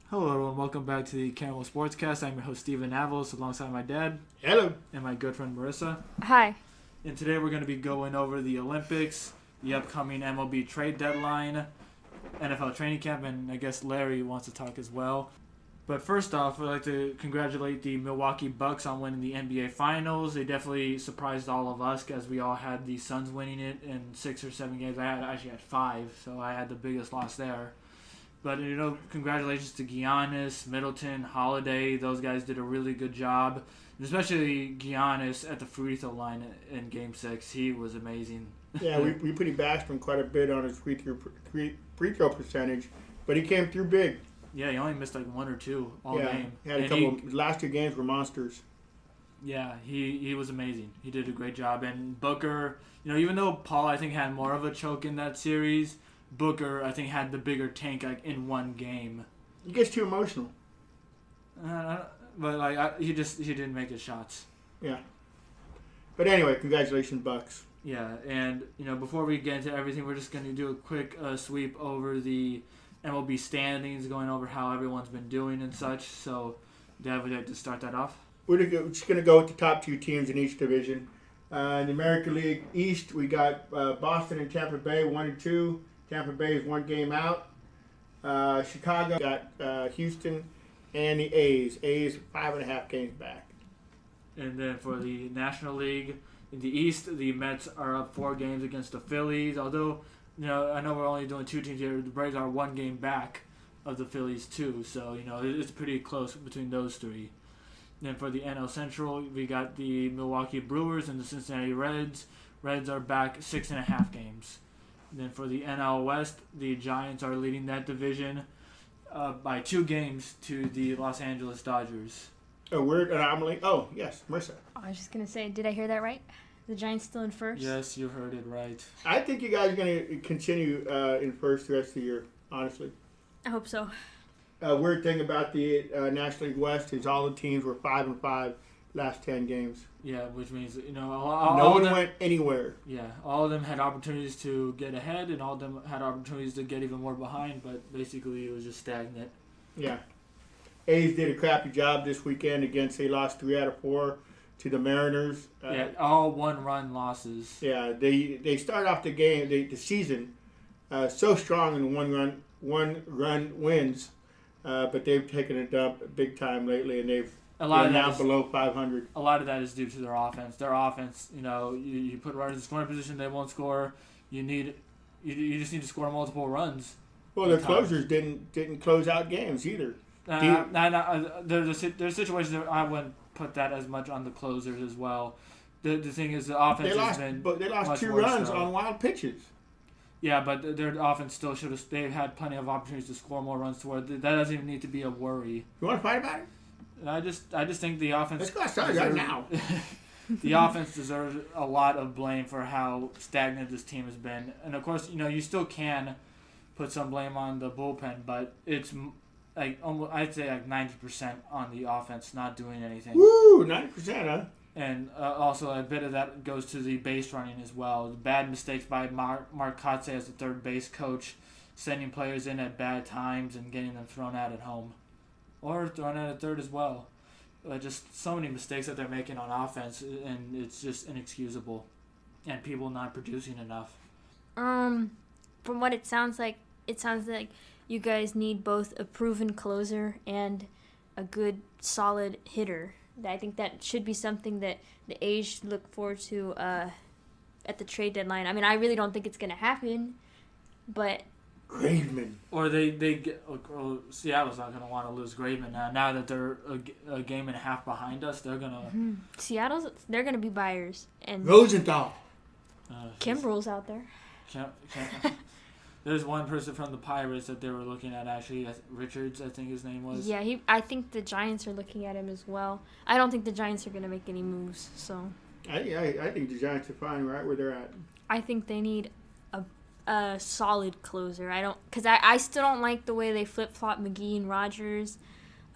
Hello, everyone. Welcome back to the Campbell Sportscast. I'm your host, Steven Navos, alongside my dad. Hello. And my good friend, Marissa. Hi. And today we're going to be going over the Olympics, the upcoming MLB trade deadline, NFL training camp, and I guess Larry wants to talk as well. But first off, I'd like to congratulate the Milwaukee Bucks on winning the NBA Finals. They definitely surprised all of us because we all had the Suns winning it in 6 or 7 games. I actually had 5, so I had the biggest loss there. But, congratulations to Giannis, Middleton, Holiday. Those guys did a really good job. And especially Giannis at the free throw line in Game 6. He was amazing. Yeah, we put him back from quite a bit on his free throw percentage, but he came through big. Yeah, he only missed like 1 or 2 all game. He had a couple. His last 2 games were monsters. Yeah, he was amazing. He did a great job. And Booker, even though Paul, I think, had more of a choke in that series, Booker, I think, had the bigger tank in one game. He gets too emotional. But he didn't make his shots. Yeah. But anyway, congratulations, Bucks. Yeah, and before we get into everything, we're just going to do a quick sweep over the MLB standings, going over how everyone's been doing and such. So, Dad, would you like to start that off? We're just going to go with the top 2 teams in each division. In the American League East, we got Boston and Tampa Bay 1-2. Tampa Bay is 1 game out. Chicago got Houston and the A's. A's 5.5 games back. And then for the National League in the East, the Mets are up 4 games against the Phillies. Although, I know we're only doing 2 teams here. The Braves are 1 game back of the Phillies too. So, it's pretty close between those 3. Then for the NL Central, we got the Milwaukee Brewers and the Cincinnati Reds. Reds are back 6.5 games. Then for the NL West, the Giants are leading that division by 2 games to the Los Angeles Dodgers. A weird anomaly. Oh, yes, Marissa. I was just going to say, did I hear that right? The Giants still in first? Yes, you heard it right. I think you guys are going to continue in first the rest of the year, honestly. I hope so. Weird thing about the National League West is all the teams were 5-5 last 10 games. Yeah, which means, no one went anywhere. Yeah, all of them had opportunities to get ahead, and all of them had opportunities to get even more behind, but basically it was just stagnant. Yeah. A's did a crappy job this weekend they lost 3 out of 4 to the Mariners. All 1-run losses. Yeah, they start off the season so strong in 1-run wins, but they've taken a dump big time lately, and they're now below 500. A lot of that is due to their offense. Their offense, you put runners in scoring position, they won't score. You just need to score multiple runs. Well, their closers didn't close out games either. There's situations that I wouldn't put that as much on the closers as well. The thing is, the offense they lost 2 runs on wild pitches. Yeah, but their offense still should have. They've had plenty of opportunities to score more runs to where that doesn't even need to be a worry. You want to fight about it? I just think the offense. Let's go outside right now. The offense deserves a lot of blame for how stagnant this team has been, and of course, you still can put some blame on the bullpen, but it's like almost, I'd say like 90% on the offense not doing anything. Woo, 90%, huh? And also a bit of that goes to the base running as well. Bad mistakes by Mark Kotze as the third base coach, sending players in at bad times and getting them thrown out at home. Or thrown out at third as well. Just so many mistakes that they're making on offense, and it's just inexcusable. And people not producing enough. From what it sounds like you guys need both a proven closer and a good, solid hitter. I think that should be something that the A's should look forward to at the trade deadline. I mean, I really don't think it's going to happen, but... Graveman. Or Seattle's not going to want to lose Graveman now. Now that they're a game and a half behind us, they're going to... They're going to be buyers. And Rosenthal. Kimbrel's out there. There's one person from the Pirates that they were looking at, actually. Richards, I think his name was. Yeah, I think the Giants are looking at him as well. I don't think the Giants are going to make any moves, so... I think the Giants are fine right where they're at. I think they need a solid closer. Because I still don't like the way they flip-flop McGee and Rogers.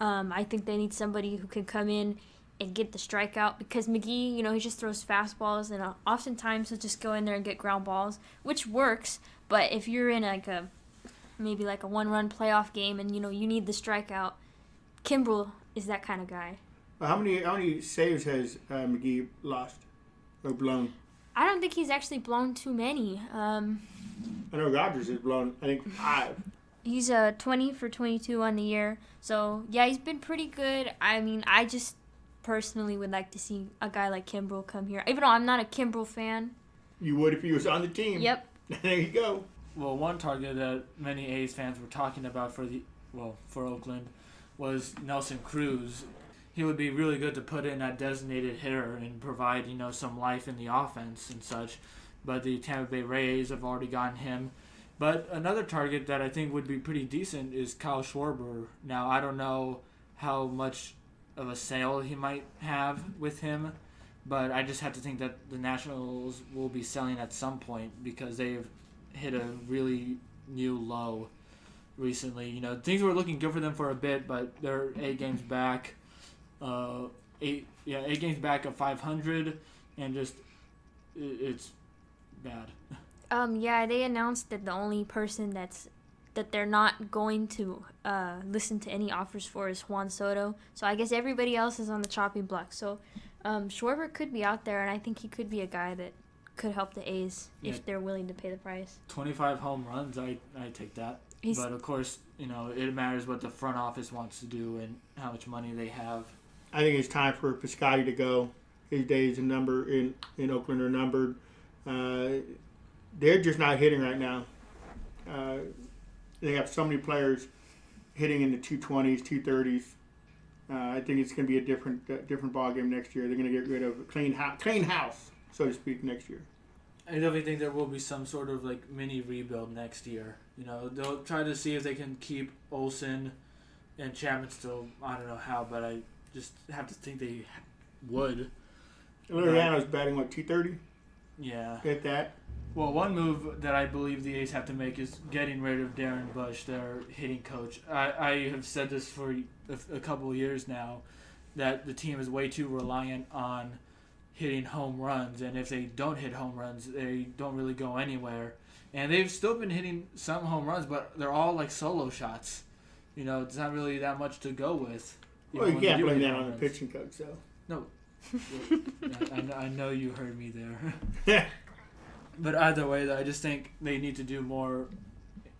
I think they need somebody who can come in and get the strikeout, because McGee, he just throws fastballs, and oftentimes he'll just go in there and get ground balls, which works. But if you're in like a maybe like a 1-run playoff game, and you need the strikeout. Kimbrel is that kind of guy. How many saves has McGee lost or blown? I don't think he's actually blown too many. I know Rogers has blown, I think, 5. He's 20 for 22 on the year. So, yeah, he's been pretty good. I mean, I just personally would like to see a guy like Kimbrel come here. Even though I'm not a Kimbrel fan. You would if he was on the team. Yep. There you go. Well, one target that many A's fans were talking about for Oakland was Nelson Cruz. He would be really good to put in that designated hitter and provide, some life in the offense and such. But the Tampa Bay Rays have already gotten him. But another target that I think would be pretty decent is Kyle Schwarber. Now, I don't know how much of a sale he might have with him, but I just have to think that the Nationals will be selling at some point because they've hit a really new low recently. Things were looking good for them for a bit, but they're 8 games back. 8 games back of 500, and just it's bad. Yeah, they announced that the only person that they're not going to listen to any offers for is Juan Soto. So I guess everybody else is on the chopping block. So Schwarber could be out there, and I think he could be a guy that could help the A's if they're willing to pay the price. 25 home runs, I take that. But of course, it matters what the front office wants to do and how much money they have. I think it's time for Piscotty to go. His days in Oakland are numbered. They're just not hitting right now. They have so many players hitting in the 220s, 230s. I think it's going to be a different ball game next year. They're going to get rid of clean house, so to speak, next year. I definitely think there will be some sort of mini rebuild next year. They'll try to see if they can keep Olsen and Chapman still. I don't know how, but I just have to think they would. Liriano's batting, 230? Yeah. Get that? Well, one move that I believe the A's have to make is getting rid of Darren Bush, their hitting coach. I have said this for a couple of years now, that the team is way too reliant on hitting home runs, and if they don't hit home runs, they don't really go anywhere. And they've still been hitting some home runs, but they're all solo shots. It's not really that much to go with. Well, you can't blame that on the pitching coach, though. No. I know you heard me there. But either way, I just think they need to do more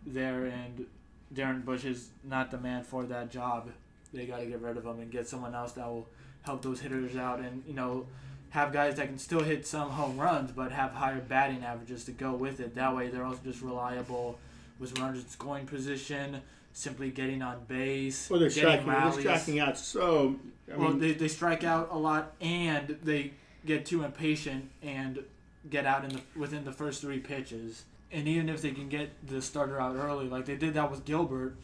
there, and Darren Bush is not the man for that job. They got to get rid of him and get someone else that will help those hitters out and, have guys that can still hit some home runs but have higher batting averages to go with it. That way they're also just reliable with runners in scoring position, simply getting on base, well, they're rallies. striking out so... They strike out a lot, and they get too impatient and get out within the first 3 pitches. And even if they can get the starter out early, like they did that with Gilbert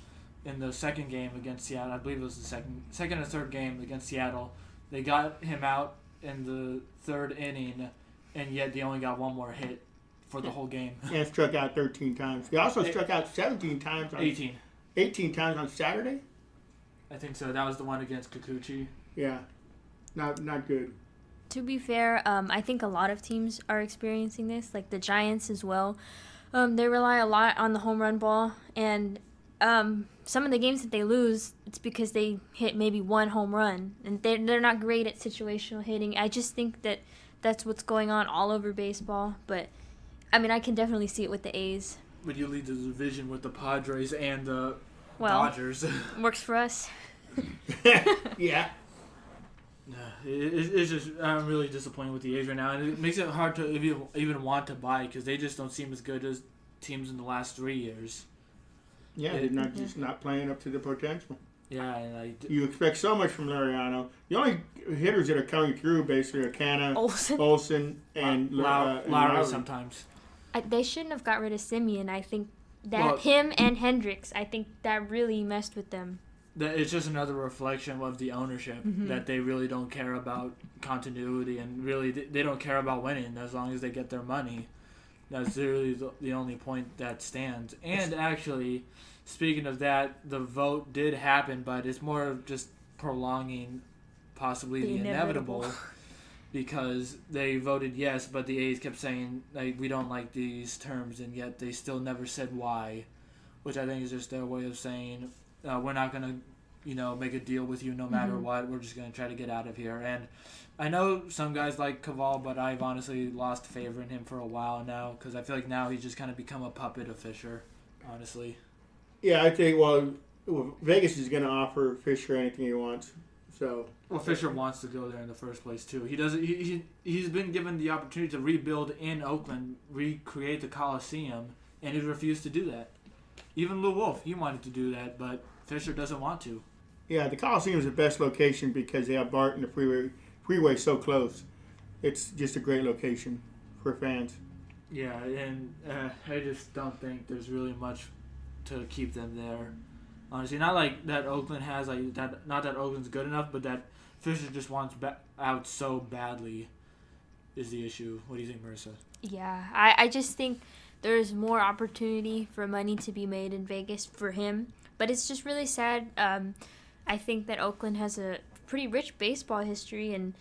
in the second game against Seattle, I believe it was the second or third game against Seattle, they got him out in the 3rd inning, and yet they only got one more hit for the whole game. And struck out 13 times. He also struck out 17 times. 18. 18 times on Saturday? I think so. That was the one against Kikuchi. Yeah. Not good. To be fair, I think a lot of teams are experiencing this, like the Giants as well. They rely a lot on the home run ball, and some of the games that they lose, it's because they hit maybe one home run, and they're not great at situational hitting. I just think that that's what's going on all over baseball, but I mean, I can definitely see it with the A's. But you lead the division with the Padres and the Dodgers. Works for us. Yeah. It's just, I'm really disappointed with the A's right now, and it makes it hard to even want to buy because they just don't seem as good as teams in the last 3 years. Yeah, they're just not playing up to their potential. Yeah, and you expect so much from Liriano. The only hitters that are coming through basically are Canna, Olsen, and Lowry sometimes. They shouldn't have got rid of Simeon. I think that him and Hendricks, I think that really messed with them. It's just another reflection of the ownership that they really don't care about continuity, and really they don't care about winning as long as they get their money. That's really the only point that stands. And actually, speaking of that, the vote did happen, but it's more of just prolonging possibly the inevitable because they voted yes, but the A's kept saying we don't like these terms, and yet they still never said why, which I think is just their way of saying we're not gonna, make a deal with you no matter what. We're just gonna try to get out of here. And I know some guys like Caval, but I've honestly lost favor in him for a while now because I feel like now he's just kind of become a puppet of Fisher, honestly. Yeah, I think, well, Vegas is going to offer Fisher anything he wants. So. Well, Fisher wants to go there in the first place, too. He doesn't. He's been given the opportunity to rebuild in Oakland, recreate the Coliseum, and he refused to do that. Even Lou Wolf, he wanted to do that, but Fisher doesn't want to. Yeah, the Coliseum is the best location because they have BART and the freeway so close. It's just a great location for fans. Yeah, and I just don't think there's really much to keep them there. Honestly, not like that Oakland has that. Not that Oakland's good enough, but that Fisher just wants out so badly is the issue. What do you think, Marissa? Yeah, I just think there's more opportunity for money to be made in Vegas for him, but it's just really sad. I think that Oakland has a pretty rich baseball history, and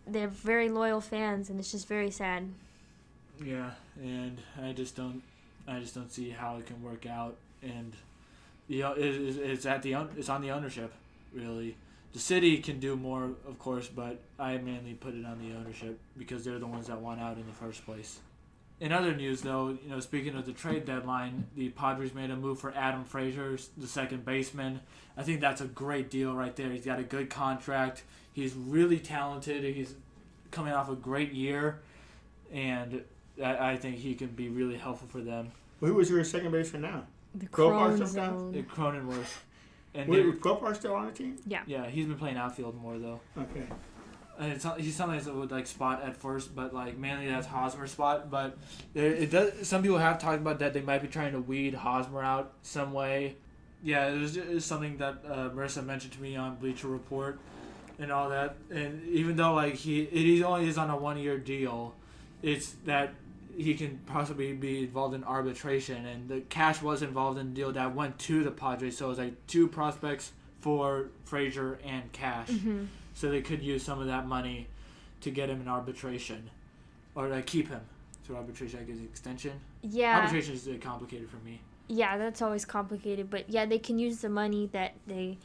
they're very loyal fans, and it's just very sad. Yeah, and I just don't see how it can work out, and it's on the ownership, really. The city can do more, of course, but I mainly put it on the ownership because they're the ones that want out in the first place. In other news, though, speaking of the trade deadline, the Padres made a move for Adam Frazier, the second baseman. I think that's a great deal right there. He's got a good contract. He's really talented. He's coming off a great year, and I think he can be really helpful for them. Well, who was your second baseman now? The Cronenworth. Cronenworth. And was Kopar still on the team? Yeah. Yeah, he's been playing outfield more, though. Okay. And he's sometimes would spot at first, but mainly that's Hosmer's spot. But some people have talked about that they might be trying to weed Hosmer out some way. Yeah, it was something that Marissa mentioned to me on Bleacher Report and all that. And even though he only is on a 1-year deal, it's that he can possibly be involved in arbitration, and the cash was involved in the deal that went to the Padres. So it was 2 prospects for Frazier and cash. Mm-hmm. So they could use some of that money to get him in arbitration, or keep him through arbitration. I guess extension. Yeah. Arbitration is complicated for me. Yeah, that's always complicated, but yeah, they can use the money that they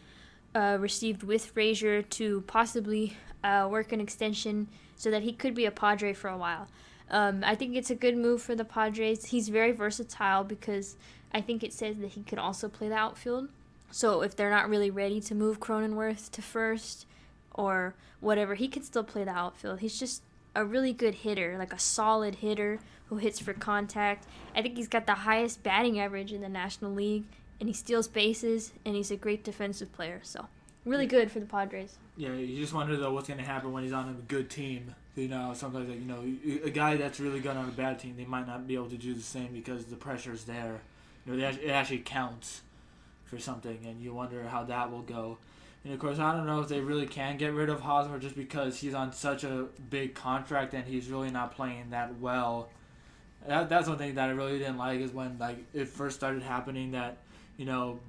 received with Frazier to possibly work an extension so that he could be a Padre for a while. I think it's a good move for the Padres. He's very versatile because I think it says that he could also play the outfield. So if they're not really ready to move Cronenworth to first or whatever, he could still play the outfield. He's just a really good hitter, a solid hitter who hits for contact. I think he's got the highest batting average in the National League, and he steals bases, and he's a great defensive player. So really good for the Padres. Yeah, you just wonder, though, what's going to happen when he's on a good team. Sometimes, a guy that's really good on a bad team, they might not be able to do the same because the pressure's there. It actually counts for something, and you wonder how that will go. And, of course, I don't know if they really can get rid of Hosmer just because he's on such a big contract and he's really not playing that well. That's one thing that I really didn't like is when it first started happening that,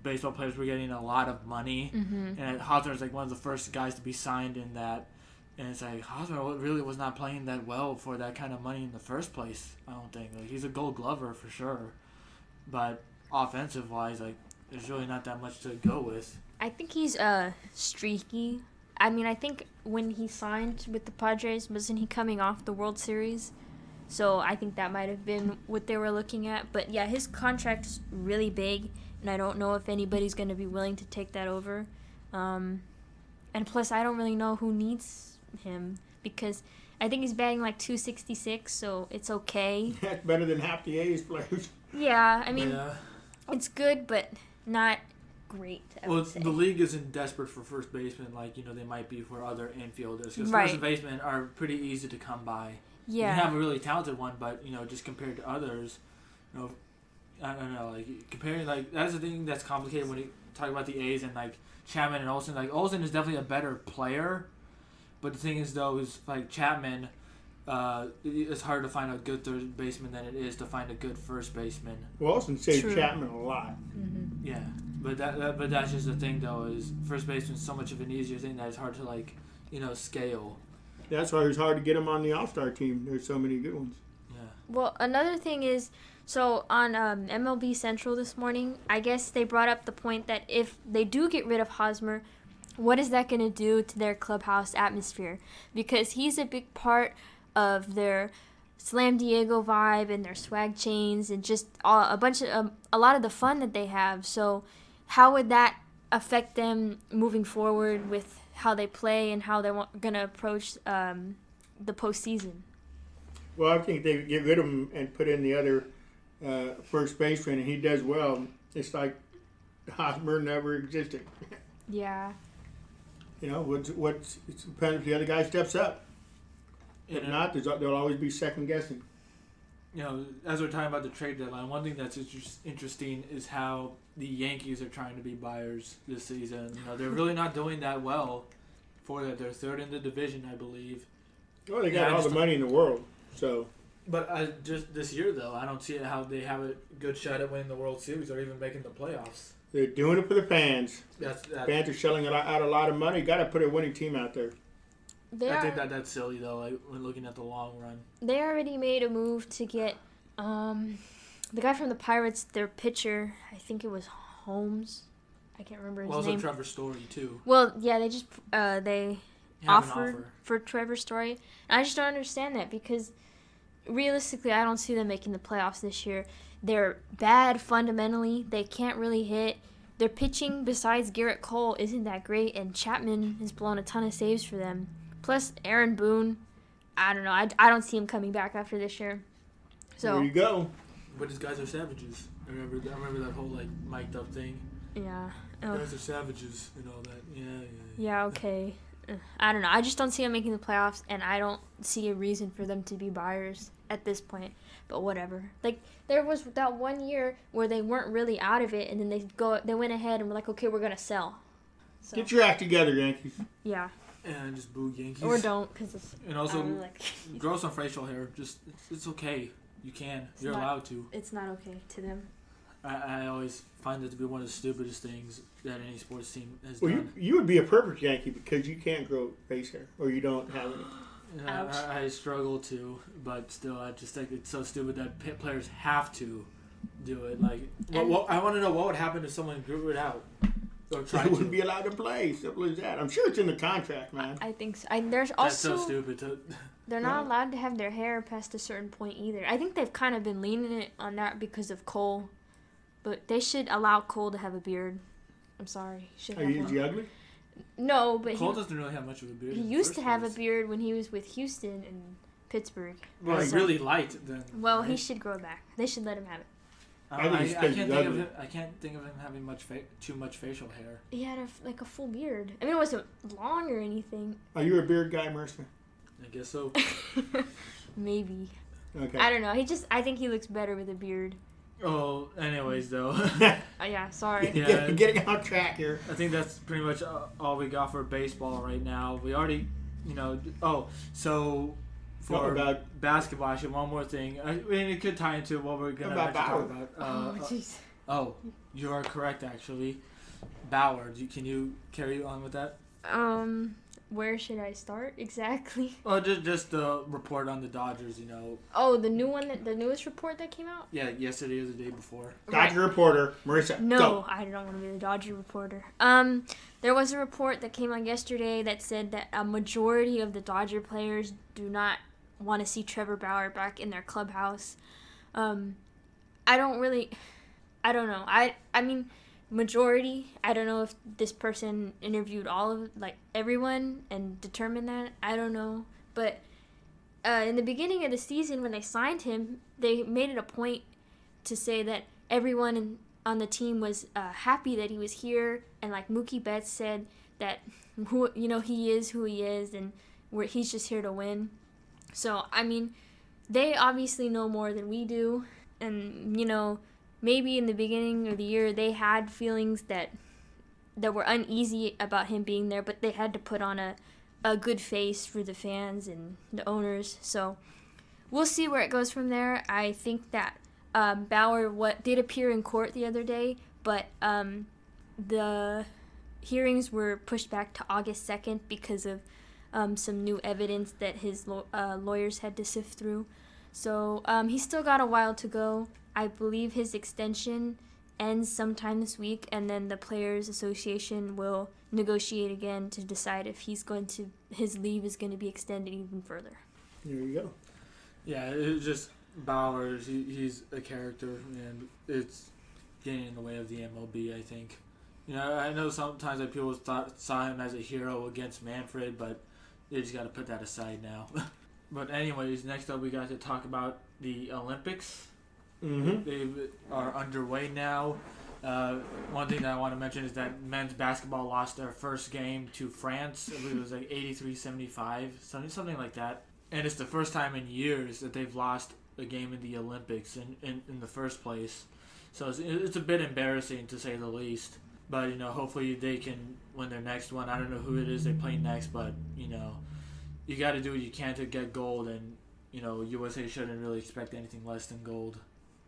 baseball players were getting a lot of money. Mm-hmm. And Hosmer is one of the first guys to be signed in that. And it's Hosmer really was not playing that well for that kind of money in the first place, I don't think. He's a Gold Glover for sure. But offensive-wise, there's really not that much to go with. I think he's streaky. I mean, I think when he signed with the Padres, wasn't he coming off the World Series? So I think that might have been what they were looking at. But yeah, his contract's really big, and I don't know if anybody's going to be willing to take that over. And plus, I don't really know who needs him because I think he's batting 266, so it's okay. That's better than half the A's players. Yeah, I mean, It's good, but not great, I would say. The league isn't desperate for first basemen they might be for other infielders. Because right. First basemen are pretty easy to come by. Yeah. You have a really talented one, but, just compared to others, I don't know. Comparing, that's the thing that's complicated when you talk about the A's and, Chapman and Olsen. Olsen is definitely a better player, but the thing is, though, is, Chapman, it's harder to find a good third baseman than it is to find a good first baseman. Well, Olsen saved True. Chapman a lot. Mm-hmm. Yeah. But that's just the thing, though, is first baseman is so much of an easier thing that it's hard to scale. That's why it was hard to get him on the All-Star team. There's so many good ones. Yeah. Well, another thing is, so on MLB Central this morning, I guess they brought up the point that if they do get rid of Hosmer, what is that going to do to their clubhouse atmosphere? Because he's a big part of their Slam Diego vibe and their swag chains and just a lot of the fun that they have. So how would that affect them moving forward with how they play and how they're going to approach the postseason? Well, I think they get rid of him and put in the other first baseman, and he does well. It's like Hosmer never existed. Yeah. You know, it depends if the other guy steps up. If not, there'll always be second guessing. You know, as we're talking about the trade deadline, one thing that's interesting is how the Yankees are trying to be buyers this season. You know, they're really not doing that well for that. They're third in the division, I believe. Well, they got all the money in the world, so. But just this year, though, I don't see how they have a good shot at winning the World Series or even making the playoffs. They're doing it for the fans. That's fans are shelling out a lot of money. Got to put a winning team out there. I think that's silly, though, like, when looking at the long run. They already made a move to get the guy from the Pirates, their pitcher. I think it was Holmes. I can't remember his name. Also Trevor Story, too. Well, yeah, they just they offered for Trevor Story. And I just don't understand that because realistically, I don't see them making the playoffs this year. They're bad fundamentally. They can't really hit. Their pitching, besides Garrett Cole, isn't that great, and Chapman has blown a ton of saves for them. Plus, Aaron Boone, I don't know. I don't see him coming back after this year. So there you go. But these guys are savages. I remember that whole, like, mic'd up thing. Yeah. Guys are savages and all that. Yeah. Yeah, okay. I don't know. I just don't see them making the playoffs, and I don't see a reason for them to be buyers at this point. But whatever. Like, there was that one year where they weren't really out of it, and then they went ahead and were like, okay, we're going to sell. So, get your act together, Yankees. Yeah. And just boo Yankees. Or don't, because it's... And also, grow some facial hair. Just, it's okay. You can. You're allowed to. It's not okay to them. I always find it to be one of the stupidest things that any sports team has done. You would be a perfect Yankee because you can't grow face hair, or you don't have any. I struggle to, but still, I just think it's so stupid that players have to do it. Like, I want to know what would happen if someone grew it out or tried They wouldn't be allowed to play. Simple as that. I'm sure it's in the contract, man. I think so. There's also that's so stupid. They're not allowed to have their hair past a certain point either. I think they've kind of been leaning it on that because of Cole, but they should allow Cole to have a beard. I'm sorry. Is he ugly? No, but Cole doesn't really have much of a beard. He used to have a beard when he was with Houston and Pittsburgh. Well, he really liked then. Well, right? He should grow back. They should let him have it. I can't think of him having too much facial hair. He had a full beard. I mean, it wasn't long or anything. Are you a beard guy, Mercer? I guess so. Maybe. Okay. I don't know. I think he looks better with a beard. Oh, anyways, though. Yeah, sorry. Yeah, getting off track here. I think that's pretty much all we got for baseball right now. We already, so for basketball, actually, one more thing. I mean, it could tie into what we're going to talk about. Oh, you are correct, actually. Bauer. Can you carry on with that? Where should I start exactly? Well, just the report on the Dodgers, Oh, the newest report that came out? Yeah, yesterday or the day before. Dodger reporter, Marissa. No, go. I don't want to be the Dodger reporter. There was a report that came out yesterday that said that a majority of the Dodger players do not want to see Trevor Bauer back in their clubhouse. I don't know. I mean, majority. I don't know if this person interviewed everyone and determined that. I don't know. But in the beginning of the season when they signed him, they made it a point to say that everyone on the team was happy that he was here, and like Mookie Betts said that he is who he is and he's just here to win. So I mean, they obviously know more than we do, and maybe in the beginning of the year they had feelings that were uneasy about him being there, but they had to put on a good face for the fans and the owners. So we'll see where it goes from there. I think that Bauer did appear in court the other day, but the hearings were pushed back to August 2nd because of some new evidence that his lawyers had to sift through. So he's still got a while to go. I believe his extension ends sometime this week, and then the Players Association will negotiate again to decide if his leave is going to be extended even further. There you go. Yeah, it's just Bowers. He's a character, and it's getting in the way of the MLB, I think. I know sometimes that people saw him as a hero against Manfred, but they just got to put that aside now. But anyways, next up we got to talk about the Olympics. Mm-hmm. They are underway now. One thing that I want to mention is that men's basketball lost their first game to France. I believe it was like 83-75, something like that. And it's the first time in years that they've lost a game in the Olympics in the first place. So it's a bit embarrassing, to say the least. But, hopefully they can win their next one. I don't know who it is they play next, but, you got to do what you can to get gold. And, USA shouldn't really expect anything less than gold.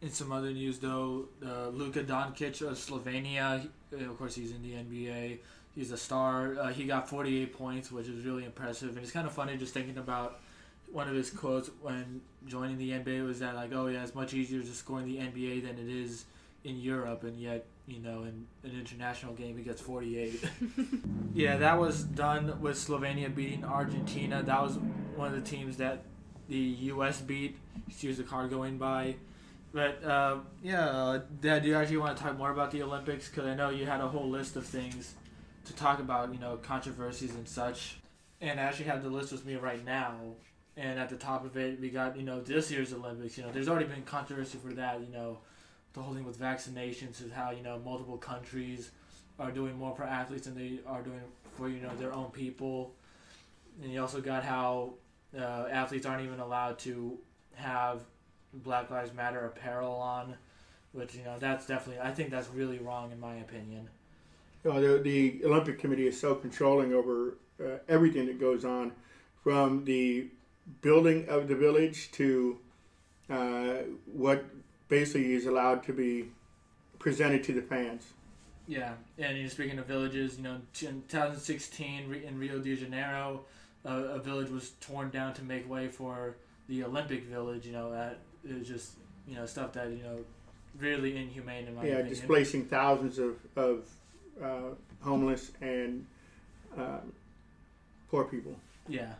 In some other news, though, Luka Doncic of Slovenia, of course he's in the NBA. He's a star. He got 48 points, which is really impressive. And it's kind of funny just thinking about one of his quotes when joining the NBA was that, like, oh, yeah, it's much easier to score in the NBA than it is in Europe. And yet, in an international game, he gets 48. Yeah, that was done with Slovenia beating Argentina. That was one of the teams that the U.S. beat. Excuse the car going by. But, Dad, do you actually want to talk more about the Olympics? Because I know you had a whole list of things to talk about, controversies and such. And I actually have the list with me right now. And at the top of it, we got, this year's Olympics. There's already been controversy for that, the whole thing with vaccinations is how, multiple countries are doing more for athletes than they are doing for, their own people. And you also got how athletes aren't even allowed to have Black Lives Matter apparel on, which, that's definitely, I think that's really wrong in my opinion. The Olympic Committee is so controlling over everything that goes on, from the building of the village to what basically is allowed to be presented to the fans. Yeah, and speaking of villages, in 2016 in Rio de Janeiro, a village was torn down to make way for the Olympic Village. It was just stuff that really inhumane in my opinion. Yeah, displacing thousands of homeless and poor people. Yeah,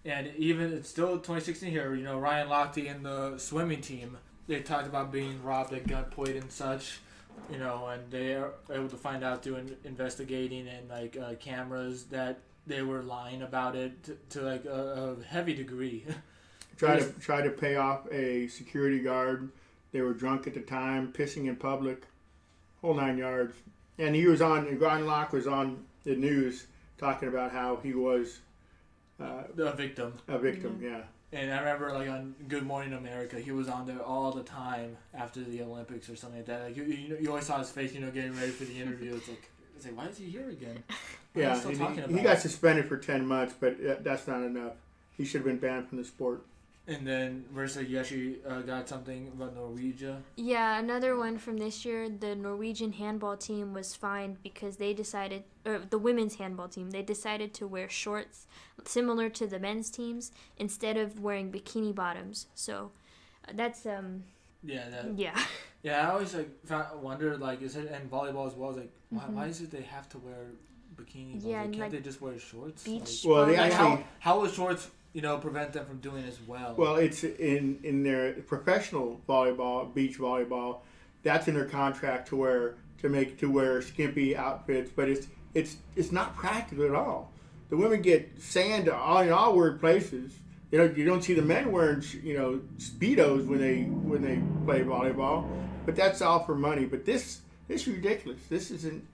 and even it's still 2016 here. Ryan Lochte and the swimming team, they talked about being robbed at gunpoint and such. And they are able to find out through investigating and cameras that they were lying about it to a heavy degree. Try to pay off a security guard. They were drunk at the time, pissing in public, whole 9 yards. And Ryan Locke was on the news talking about how he was a victim. Mm-hmm. Yeah. And I remember, on Good Morning America, he was on there all the time after the Olympics or something like that. You always saw his face, getting ready for the interview. It's like, why is he here again? Yeah, he got suspended for 10 months, but that's not enough. He should have been banned from the sport. And then, Marissa, you actually got something about Norwegia? Yeah, another one from this year. The Norwegian handball team was fined because they decided, or the women's handball team, they decided to wear shorts similar to the men's teams instead of wearing bikini bottoms. So that's Yeah. Yeah. Yeah, I always wonder is it in volleyball as well? Why is it they have to wear bikinis? Yeah, can't they just wear shorts? Beach. Well, they actually how will shorts prevent them from doing as well? Well, it's in their professional volleyball, beach volleyball, that's in their contract to wear skimpy outfits, but it's not practical at all. The women get sand in all weird places. You don't see the men wearing speedos when they play volleyball, but that's all for money. But this is ridiculous. This isn't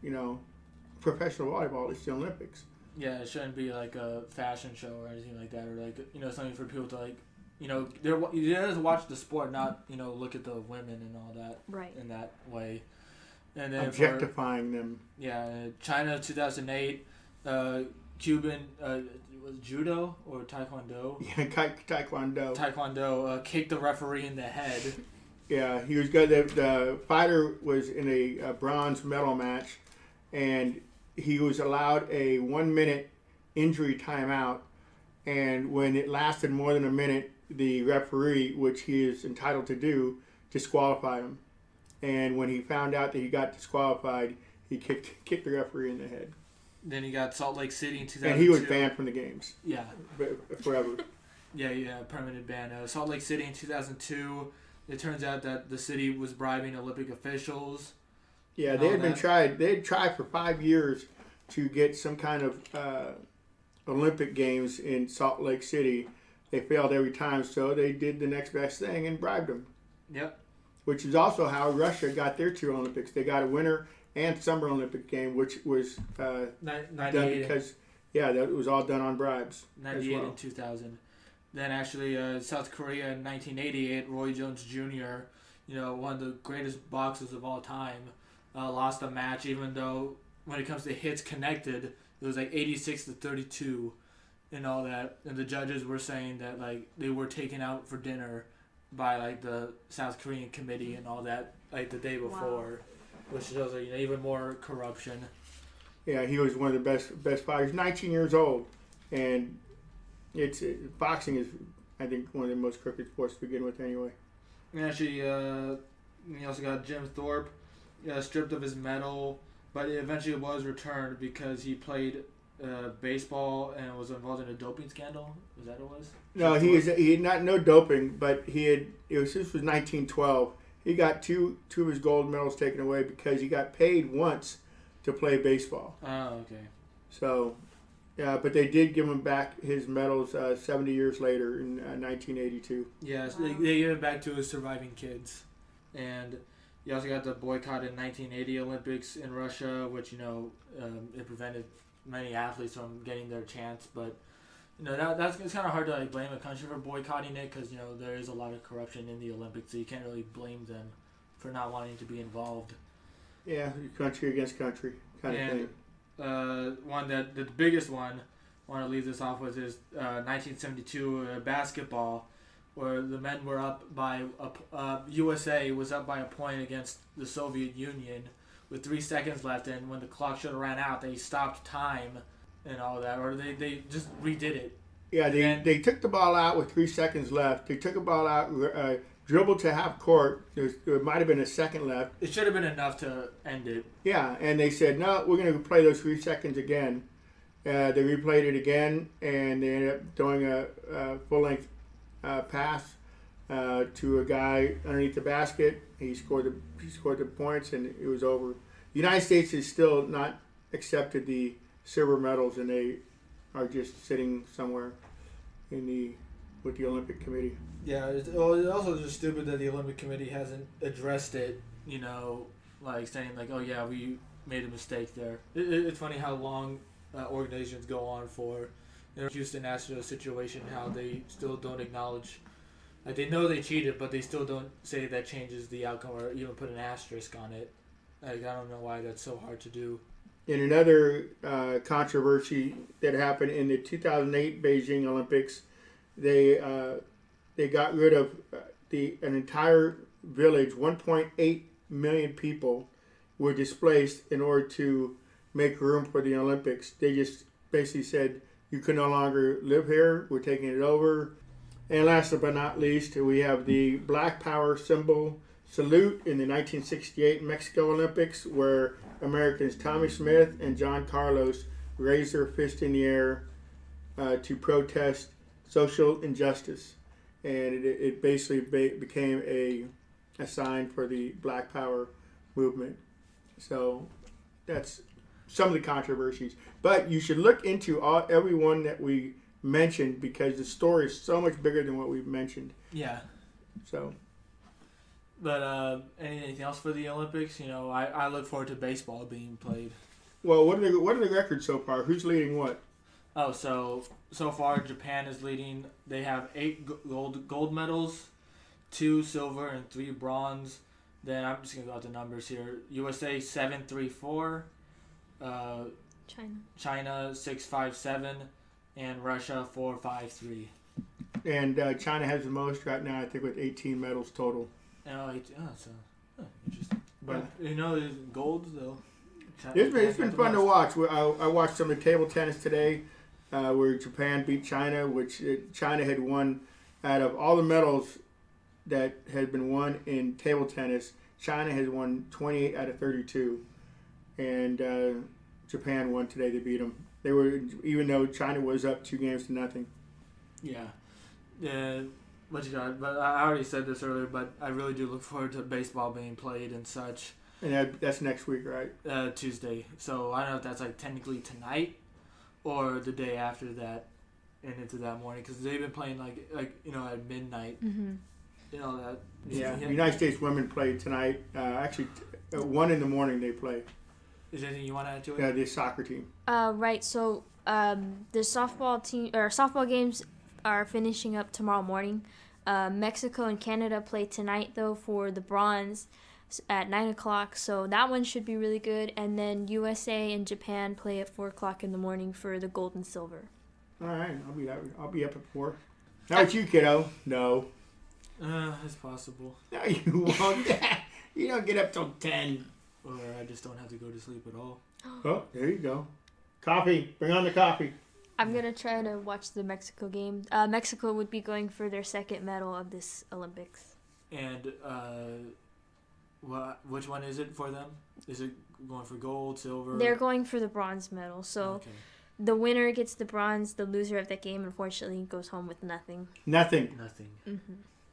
professional volleyball. It's the Olympics. Yeah, it shouldn't be like a fashion show or anything like that, or something for people to you have to watch the sport, not look at the women and all that. Right. In that way, and then Objectifying them. Yeah, China 2008, Cuban was judo or taekwondo. Yeah, taekwondo. Taekwondo kicked the referee in the head. Yeah, he was good. The fighter was in a bronze medal match, and he was allowed a 1 minute injury timeout, and when it lasted more than a minute, the referee, which he is entitled to do, disqualified him. And when he found out that he got disqualified, he kicked the referee in the head. Then he got Salt Lake City in 2002. And he was banned from the games. Yeah. Forever. Yeah, permanent ban. Salt Lake City in 2002, it turns out that the city was bribing Olympic officials. Yeah, they had tried for 5 years to get some kind of Olympic Games in Salt Lake City. They failed every time, so they did the next best thing and bribed them. Yep. Which is also how Russia got their 2 Olympics. They got a winter and summer Olympic game, which was done because, that was all done on bribes. 98 and 2000. Then actually South Korea in 1988, Roy Jones Jr., one of the greatest boxers of all time, lost a match, even though when it comes to hits connected, it was like 86-32 and all that. And the judges were saying that like they were taken out for dinner by like the South Korean committee and all that like the day before, which shows like, even more corruption. Yeah, he was one of the best fighters. 19 years old, and boxing is, I think, one of the most crooked sports to begin with anyway. And actually, you also got Jim Thorpe stripped of his medal, but it eventually was returned because he played baseball and was involved in a doping scandal. Was that what it was? No, he had no doping, but this was 1912. He got two of his gold medals taken away because he got paid once to play baseball. Oh, okay. So, but they did give him back his medals 70 years later in 1982. Yes, they gave it back to his surviving kids. And you also got the boycott in 1980 Olympics in Russia, which, it prevented many athletes from getting their chance. But, it's kind of hard to like blame a country for boycotting it because, there is a lot of corruption in the Olympics, so you can't really blame them for not wanting to be involved. Yeah, country against country kind of thing. The biggest one I want to leave this off with is 1972 basketball, where the men were up by USA was up by a point against the Soviet Union with 3 seconds left, and when the clock should have ran out, they stopped time and all that, or they just redid it. Yeah, they took the ball out with 3 seconds left. They took the ball out, dribbled to half court. There might have been a second left. It should have been enough to end it. Yeah, and they said, no, we're going to play those 3 seconds again. They replayed it again, and they ended up throwing a full-length pass to a guy underneath the basket. He scored the points, and it was over. The United States has still not accepted the silver medals, and they are just sitting somewhere with the Olympic Committee. Yeah, it's also just stupid that the Olympic Committee hasn't addressed it, like saying like, oh yeah, we made a mistake there. It's funny how long organizations go on for. Houston Astros situation, how they still don't acknowledge, like they know they cheated, but they still don't say that changes the outcome or even put an asterisk on it. Like I don't know why that's so hard to do. In another controversy that happened in the 2008 Beijing Olympics, they got rid of an entire village. 1.8 million people were displaced in order to make room for the Olympics. They just basically said, you can no longer live here. We're taking it over. And last but not least, we have the Black Power symbol salute in the 1968 Mexico Olympics, where Americans Tommy Smith and John Carlos raised their fist in the air to protest social injustice. And it basically became a sign for the Black Power movement. So that's some of the controversies. But you should look into every one that we mentioned because the story is so much bigger than what we've mentioned. Yeah. So. But anything else for the Olympics? I look forward to baseball being played. Well, what are the records so far? Who's leading what? Oh, so far Japan is leading. They have 8 gold medals, 2 silver and 3 bronze. Then I'm just gonna go out the numbers here. USA 7-3-4, China 6-5-7, and Russia 4-5-3. And China has the most right now, I think, with 18 medals total. Interesting. But gold though. It's been fun to watch. I watched some of the table tennis today, where Japan beat China, which China had won out of all the medals that had been won in table tennis, China has won 28 out of 32, and Japan won today to beat them. They were, even though China was up 2-0. Yeah. But I already said this earlier, but I really do look forward to baseball being played and such. And that's next week, right? Tuesday. So I don't know if that's like technically tonight or the day after that and into that morning, because they've been playing like at midnight. Mm-hmm. That. Yeah. The United States women played tonight. Actually, at 1 in the morning they play. Is there anything you want to add to it? Yeah, the soccer team. Right. So the softball games are finishing up tomorrow morning. Mexico and Canada play tonight though for the bronze at 9:00. So that one should be really good. And then USA and Japan play at 4:00 in the morning for the gold and silver. All right, I'll be up at 4. How about you, kiddo? No. It's possible. No, you won't. You don't get up till 10. Or I just don't have to go to sleep at all. Oh, there you go. Coffee. Bring on the coffee. I'm going to try to watch the Mexico game. Mexico would be going for their second medal of this Olympics. And which one is it for them? Is it going for gold, silver? They're going for the bronze medal. So okay. The winner gets the bronze. The loser of that game, unfortunately, goes home with nothing. Nothing. Mm-hmm.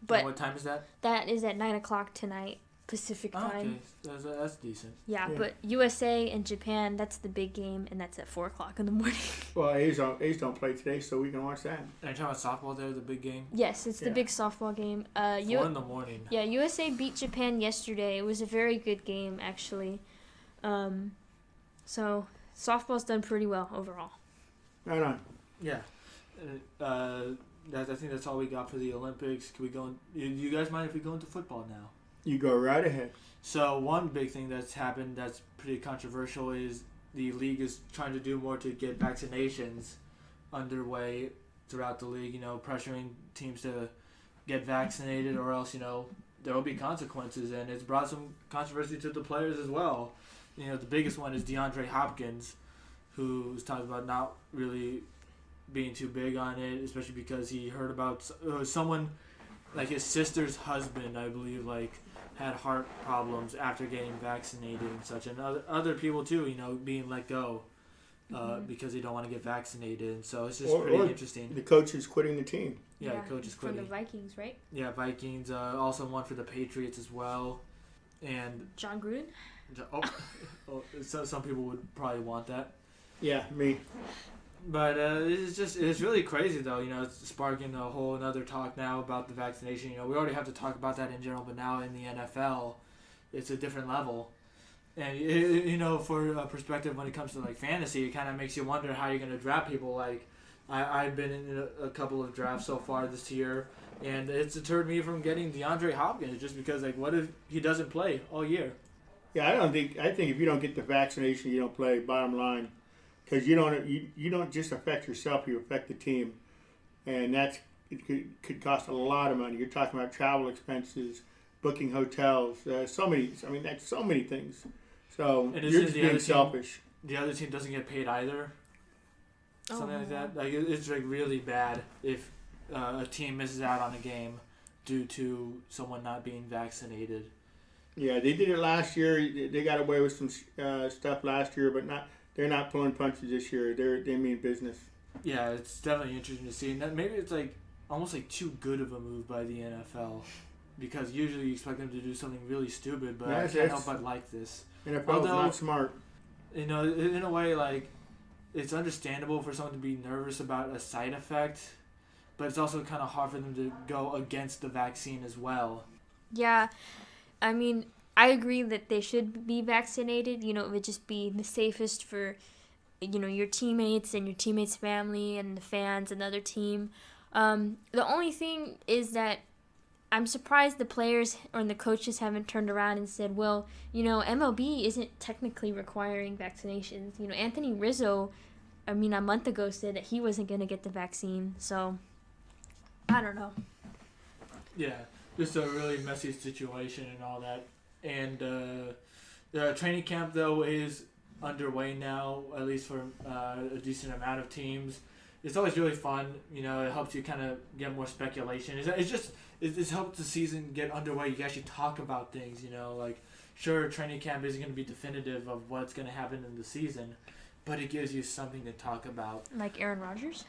But and what time is that? That is at 9:00 tonight, Pacific time. Okay, that's decent. Yeah, but USA and Japan, that's the big game, and that's at 4:00 in the morning. Well, A's don't play today, so we can watch that. Are you talking about softball there, the big game? Yes, it's the big softball game. 4 in the morning. Yeah, USA beat Japan yesterday. It was a very good game, actually. So softball's done pretty well overall. Right on. Yeah. I think that's all we got for the Olympics. Can we go? You guys mind if we go into football now? You go right ahead. So one big thing that's happened that's pretty controversial is the league is trying to do more to get vaccinations underway throughout the league. Pressuring teams to get vaccinated, or else there will be consequences, and it's brought some controversy to the players as well. The biggest one is DeAndre Hopkins, who's talked about not really being too big on it, especially because he heard about someone like his sister's husband, I believe, had heart problems after getting vaccinated and such, and other people too, being let go because they don't want to get vaccinated. And so it's just pretty interesting. The coach is quitting the team. Yeah, the coach is quitting. For the Vikings, right? Yeah, Vikings. Also one for the Patriots as well, and John Gruden. So some people would probably want that. Yeah, me. But it's really crazy though. It's sparking a whole another talk now about the vaccination. We already have to talk about that in general, but now in the NFL, it's a different level. And for a perspective when it comes to fantasy, it kind of makes you wonder how you're gonna draft people. I've been in a couple of drafts so far this year, and it's deterred me from getting DeAndre Hopkins just because what if he doesn't play all year? Yeah, I think if you don't get the vaccination, you don't play. Bottom line. Because you don't just affect yourself, you affect the team, and it could cost a lot of money. You're talking about travel expenses, booking hotels, so many. I mean, that's so many things. So you're just being selfish. The other team doesn't get paid either. Something like that. It's really bad if a team misses out on a game due to someone not being vaccinated. Yeah, they did it last year. They got away with some stuff last year, but not. They're not pulling punches this year. They mean business. Yeah, it's definitely interesting to see. And maybe it's almost too good of a move by the NFL, because usually you expect them to do something really stupid, but I can't help but like this. NFL is not smart. In a way, it's understandable for someone to be nervous about a side effect, but it's also kind of hard for them to go against the vaccine as well. Yeah, I mean, I agree that they should be vaccinated. It would just be the safest for, your teammates and your teammates' family and the fans and the other team. The only thing is that I'm surprised the players or the coaches haven't turned around and said, well, MLB isn't technically requiring vaccinations. Anthony Rizzo, a month ago said that he wasn't going to get the vaccine. So, I don't know. Yeah, just a really messy situation and all that. And the training camp, though, is underway now, at least for a decent amount of teams. it's always really fun. You know, it helps you kind of get more speculation. It's helped the season get underway. You can actually talk about things. You know, like sure, training camp isn't going to be definitive of what's going to happen in the season, but it gives you something to talk about. Like Aaron Rodgers?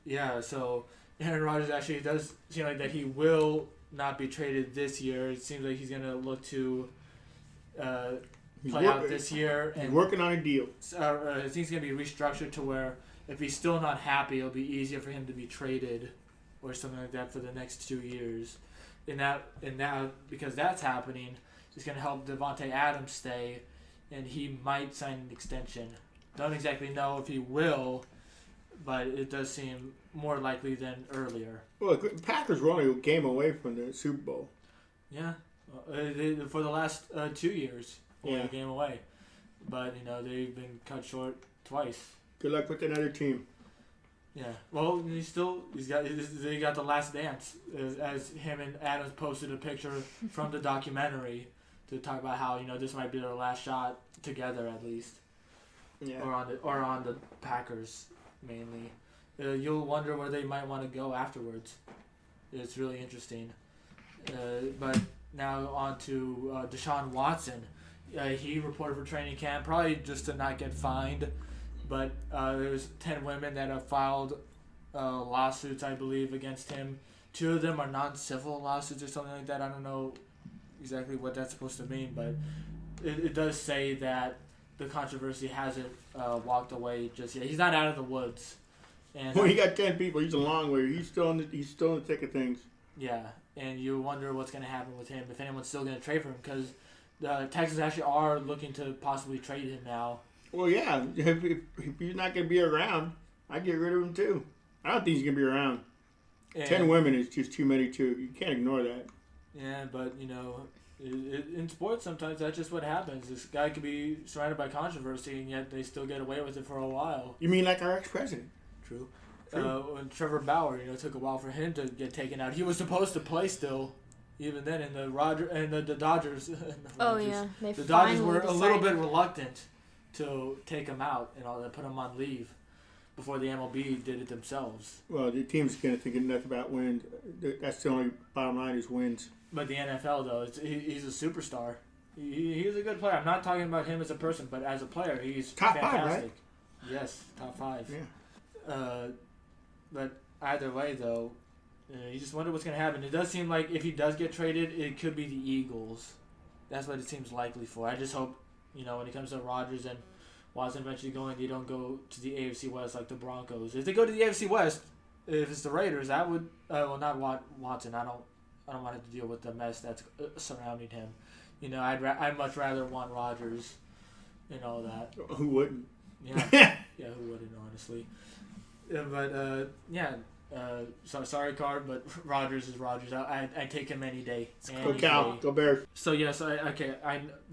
Yeah, so Aaron Rodgers actually does seem like that he will not be traded this year. It seems like he's going to look to play out this year. He's working on a deal. I think it's going to be restructured to where if he's still not happy, it'll be easier for him to be traded or something like that for the next 2 years. And that because that's happening, it's going to help Devontae Adams stay, and he might sign an extension. Don't exactly know if he will, but it does seem more likely than earlier. Well, the Packers were only a game away from the Super Bowl. Yeah, for the last 2 years, only a game away. But, you know, they've been cut short twice. Good luck with another team. Yeah, well, they got the last dance as him and Adams posted a picture from the documentary to talk about how, you know, this might be their last shot together at least. Yeah. Or on the Packers mainly. You'll wonder where they might want to go afterwards. It's really interesting. But now on to Deshaun Watson. He reported for training camp, probably just to not get fined. But there's 10 women that have filed lawsuits, I believe, against him. 2 of them are non-civil lawsuits or something like that. I don't know exactly what that's supposed to mean, but it does say that the controversy hasn't walked away just yet. He's not out of the woods. And well, he got 10 people. He's a long way. He's still in the thick of things. Yeah, and you wonder what's going to happen with him, if anyone's still going to trade for him, because the Texans actually are looking to possibly trade him now. Well, yeah. If he's not going to be around, I'd get rid of him too. I don't think he's going to be around. And 10 women is just too many too. You can't ignore that. Yeah, but, you know, in sports sometimes that's just what happens. This guy could be surrounded by controversy, and yet they still get away with it for a while. You mean like our ex-president? True. When Trevor Bauer, you know, it took a while for him to get taken out. He was supposed to play still, even then, in the Dodgers. Oh yeah, the Dodgers were a little bit reluctant to take him out and all that, put him on leave before the MLB did it themselves. Well, the team's going to think enough about wins. That's the only bottom line is wins. But the NFL, though, he's a superstar. He's a good player. I'm not talking about him as a person, but as a player, he's top fantastic. 5, right? Yes, top 5. Yeah. But either way, though, you just wonder what's going to happen. It does seem like if he does get traded, it could be the Eagles. That's what it seems likely for. I just hope, you know, when it comes to Rodgers and Watson eventually going, they don't go to the AFC West like the Broncos. If they go to the AFC West, if it's the Raiders, that would not Watson. I don't want him to deal with the mess that's surrounding him. You know, I'd much rather want Rodgers and all that. Who wouldn't? Yeah, yeah, who wouldn't, honestly. But so sorry, Card, but Rodgers is Rodgers. I take him any day. Go Cal, go Bears. So yes,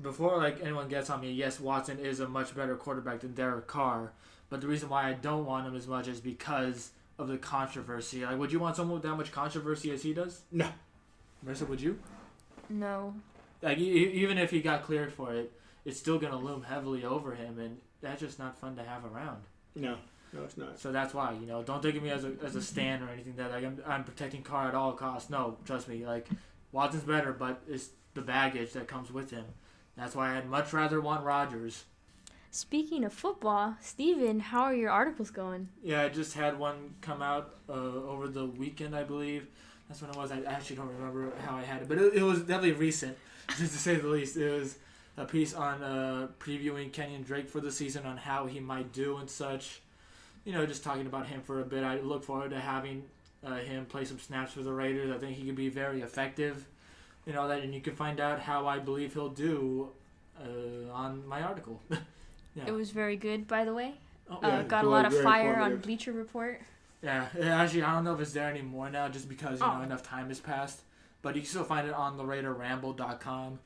before like anyone gets on me, yes, Watson is a much better quarterback than Derek Carr. But the reason why I don't want him as much is because of the controversy. Like, would you want someone with that much controversy as he does? No. Marissa, would you? No. Like, even if he got cleared for it, it's still gonna loom heavily over him, and that's just not fun to have around. No, it's not. So that's why, you know, don't think of me as a stan or anything that like I'm protecting Carr at all costs. No, trust me, like Watson's better, but it's the baggage that comes with him. That's why I'd much rather want Rodgers. Speaking of football, Steven, how are your articles going? Yeah, I just had one come out over the weekend, I believe. That's when it was. I actually don't remember how I had it, but it was definitely recent, just to say the least. It was a piece on previewing Kenyon Drake for the season, on how he might do and such. You know, just talking about him for a bit. I look forward to having him play some snaps for the Raiders. I think he could be very effective and all that, and you can find out how I believe he'll do on my article. Yeah. It was very good, by the way. Oh, yeah. Got a lot of fire on Bleacher Report. Yeah, actually, I don't know if it's there anymore now, just because you know enough time has passed. But you can still find it on theraiderramble.com.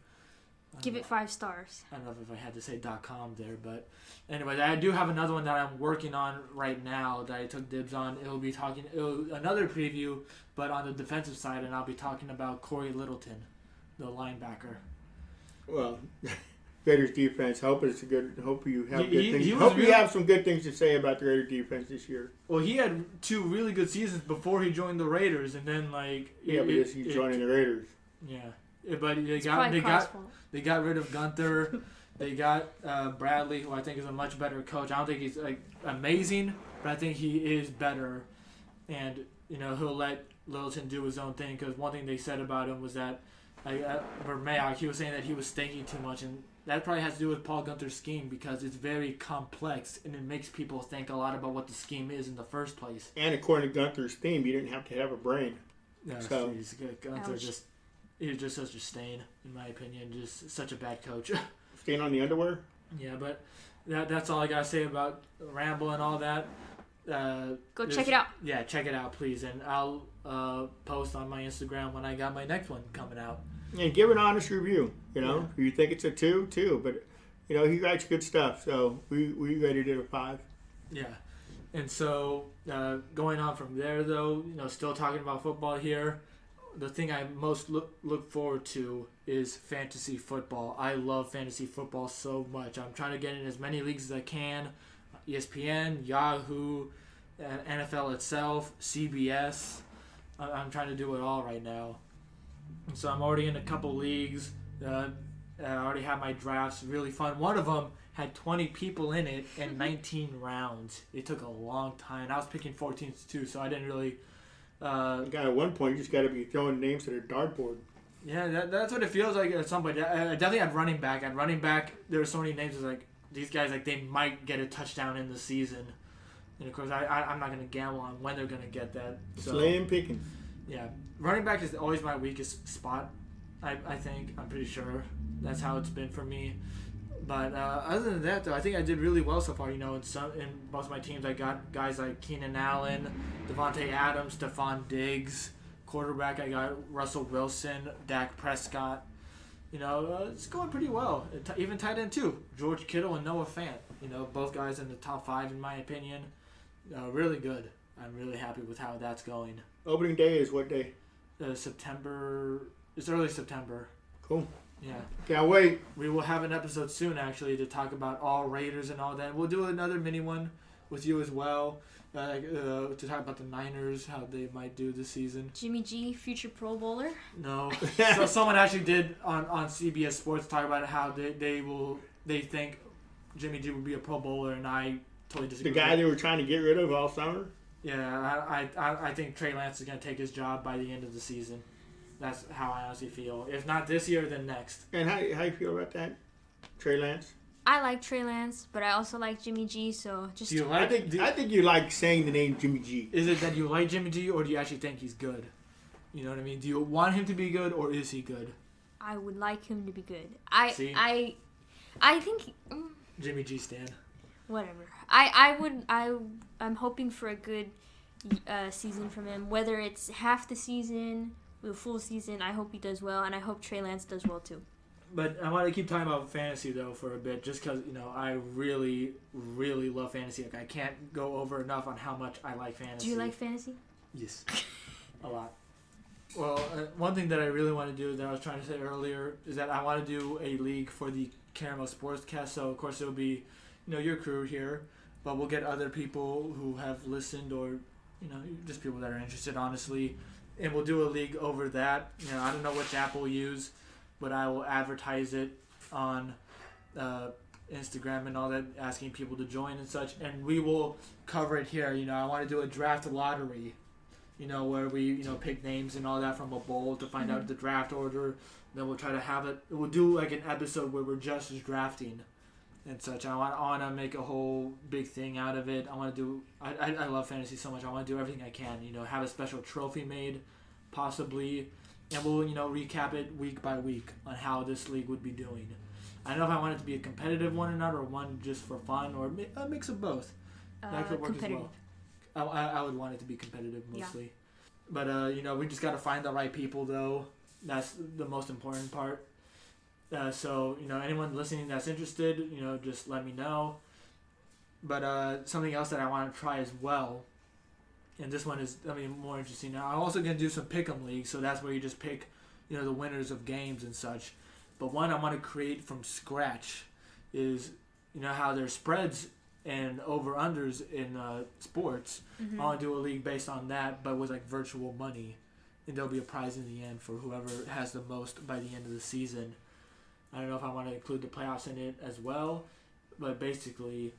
Give it 5 stars. I don't know if I had to say .com there, but anyway, I do have another one that I'm working on right now that I took dibs on. It'll be another preview, but on the defensive side, and I'll be talking about Corey Littleton, the linebacker. Well, Raiders defense. Hope it's a good. Hope you have good things. He was Hope you really- have some good things to say about the Raiders defense this year. Well, he had 2 really good seasons before he joined the Raiders, and then like Yeah, but he's joining the Raiders. Yeah, but they It's got probably Carr's fault. they got rid of Gunther. They got Bradley, who I think is a much better coach. I don't think he's like amazing, but I think he is better, and he'll let Littleton do his own thing. Because one thing they said about him was that, for Mayock, he was saying that he was thinking too much, and that probably has to do with Paul Gunther's scheme because it's very complex and it makes people think a lot about what the scheme is in the first place. And according to Gunther's theme, you didn't have to have a brain. Yeah, So- Gunther he's just such a stain, in my opinion. Just such a bad coach. Staying on the underwear. Yeah, but that's all I gotta say about Ramble and all that. Go check it out. Yeah, check it out, please, and I'll post on my Instagram when I got my next one coming out. And give an honest review. Yeah. If you think it's a 2, but he writes good stuff. So we rated it a 5. Yeah, and so going on from there, though, still talking about football here. The thing I most look forward to is fantasy football. I love fantasy football so much. I'm trying to get in as many leagues as I can. ESPN, Yahoo, NFL itself, CBS. I'm trying to do it all right now. So I'm already in a couple leagues. I already have my drafts. Really fun. One of them had 20 people in it and 19 rounds. It took a long time. I was picking 14s too, so I didn't really... At one point, you just got to be throwing names to the dartboard. Yeah, that's what it feels like at some point. I definitely had running back. At running back, there were so many names. It's like these guys, like they might get a touchdown in the season, and of course, I'm not gonna gamble on when they're gonna get that. So Slim pickings. yeah, running back is always my weakest spot. I think I'm pretty sure that's how it's been for me. But other than that, though, I think I did really well so far. In most of my teams, I got guys like Keenan Allen, Devontae Adams, Stephon Diggs. Quarterback, I got Russell Wilson, Dak Prescott. It's going pretty well. Even tight end too, George Kittle and Noah Fant. Both guys in the top 5 in my opinion. Really good. I'm really happy with how that's going. Opening day is what day? September. It's early September. Cool. Yeah. Can't wait. We will have an episode soon, actually, to talk about all Raiders and all that. We'll do another mini one with you as well, to talk about the Niners, how they might do this season. Jimmy G, future Pro Bowler. No. So someone actually did on CBS Sports talk about how they think Jimmy G would be a Pro Bowler, and I totally disagree. The guy they were trying to get rid of all summer? Yeah, I think Trey Lance is going to take his job by the end of the season. That's how I honestly feel. If not this year, then next. And how you feel about that, Trey Lance? I like Trey Lance, but I also like Jimmy G. So just Do you I like? think you like saying the name Jimmy G. Is it that you like Jimmy G, or do you actually think he's good? You know what I mean? Do you want him to be good, or is he good? I would like him to be good. See? I think Jimmy G stan. whatever. I'm hoping for a good season from him. Whether it's half the season, the full season, I hope he does well, and I hope Trey Lance does well too. But I want to keep talking about fantasy though for a bit, just because I really, really love fantasy. Like I can't go over enough on how much I like fantasy. Do you like fantasy? Yes, a lot. Well, one thing that I really want to do that I was trying to say earlier is that I want to do a league for the Caramel Sportscast. So of course it'll be, your crew here, but we'll get other people who have listened or, just people that are interested, honestly, and we'll do a league over that. I don't know which app we'll use, but I will advertise it on Instagram and all that, asking people to join and such, and we will cover it here. I want to do a draft lottery. Where we, pick names and all that from a bowl to find out the draft order. Then we'll try to have it. We'll do like an episode where we're just drafting and such. I want to make a whole big thing out of it. I want to do. I love fantasy so much. I want to do everything I can. Have a special trophy made, possibly, and we'll recap it week by week on how this league would be doing. I don't know if I want it to be a competitive one or not, or one just for fun, or a mix of both. That could work as well. I would want it to be competitive mostly. Yeah. But, we just got to find the right people, though. That's the most important part. So, anyone listening that's interested, just let me know. But something else that I want to try as well, and this one is, more interesting now. I'm also going to do some pick'em leagues, so that's where you just pick, the winners of games and such. But one I want to create from scratch is, you know how there's spreads and over-unders in sports. Mm-hmm. I want to do a league based on that, but with like virtual money. And there'll be a prize in the end for whoever has the most by the end of the season. I don't know if I want to include the playoffs in it as well, but basically,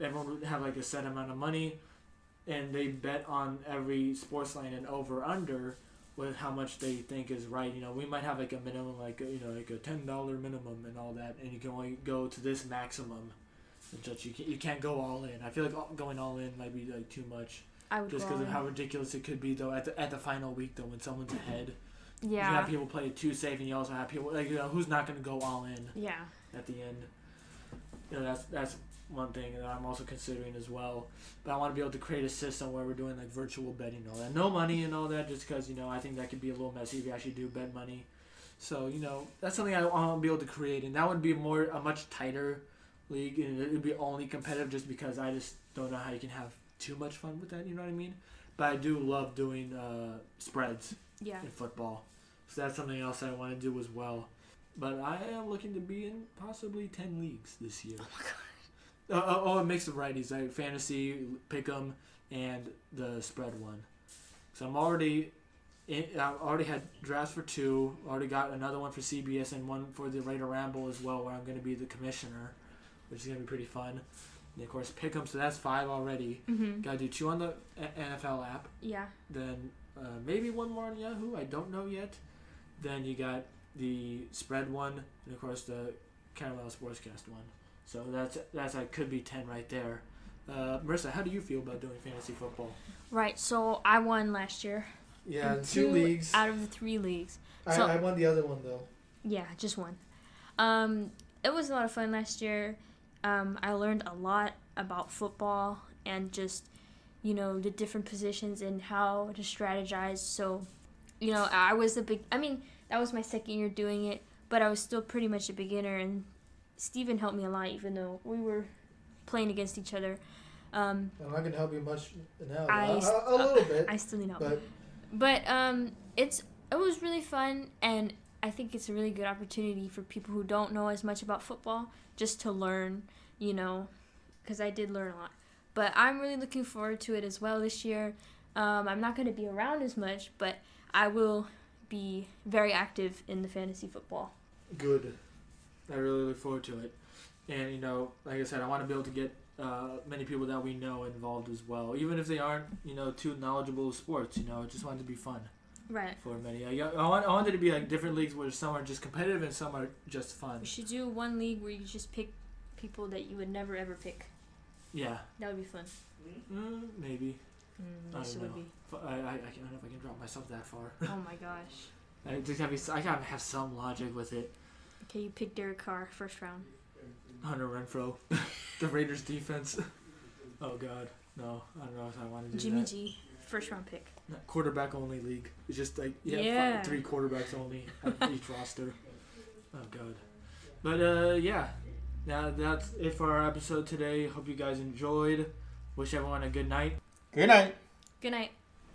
everyone would have like a set amount of money, and they bet on every sports line and over/under with how much they think is right. You know, we might have like a minimum, like a $10 minimum and all that, and you can only go to this maximum. And such, you can't go all in. I feel like going all in might be like too much. I would just because of how ridiculous it could be, though, at the final week, though, when someone's ahead. Yeah. You have people play it too safe, and you also have people, like, you know, who's not going to go all in Yeah. at the end. You know, that's one thing that I'm also considering as well. But I want to be able to create a system where we're doing, like, virtual betting and all that. No money and all that, just because, you know, I think that could be a little messy if you actually do bet money. So, you know, that's something I want to be able to create, and that would be a much tighter league, and it would be only competitive just because I just don't know how you can have too much fun with that, you know what I mean? But I do love doing spreads in football. So that's something else I want to do as well. But I am looking to be in possibly 10 leagues this year. Oh my god. A mix of varieties, like fantasy, pick'em, and the spread one. So I already had drafts for 2. Already got another one for CBS and one for the Raider Ramble as well, where I'm going to be the commissioner, which is going to be pretty fun. And of course, pick'em, so that's 5 already. Mm-hmm. Got to do 2 on the NFL app. Yeah. Then maybe 1 more on Yahoo. I don't know yet. Then you got the spread one, and of course the Caramel Sportscast one. So that's could be 10 right there. Marissa, how do you feel about doing fantasy football? Right. So I won last year. Yeah, in 2 leagues. Out of the 3 leagues. I won the other one though. Yeah, just 1. It was a lot of fun last year. I learned a lot about football and just, you know, the different positions and how to strategize. So, you know, that was my second year doing it, but I was still pretty much a beginner, and Steven helped me a lot, even though we were playing against each other. I'm not going to help you much now. A little bit. I still need help. But it was really fun, and I think it's a really good opportunity for people who don't know as much about football just to learn, you know, because I did learn a lot. But I'm really looking forward to it as well this year. I'm not going to be around as much, but I will be very active in the fantasy football. Good. I really look forward to it. And, you know, like I said, I want to be able to get many people that we know involved as well. Even if they aren't, you know, too knowledgeable of sports, you know, I just want it to be fun. Right. For many. I want it to be like different leagues where some are just competitive and some are just fun. We should do one league where you just pick people that you would never ever pick. Yeah. That would be fun. Maybe. Yes, it would be. I don't know if I can drop myself that far. Oh my gosh. I gotta have some logic with it. Okay, you pick Derek Carr, first round. Hunter Renfrow. The Raiders defense. Oh god. No, I don't know if I want to do Jimmy that. G, first round pick. Quarterback only league. It's just like 3 quarterbacks only on each roster. Oh god. But yeah. Now that's it for our episode today. Hope you guys enjoyed. Wish everyone a good night. Good night. Good night.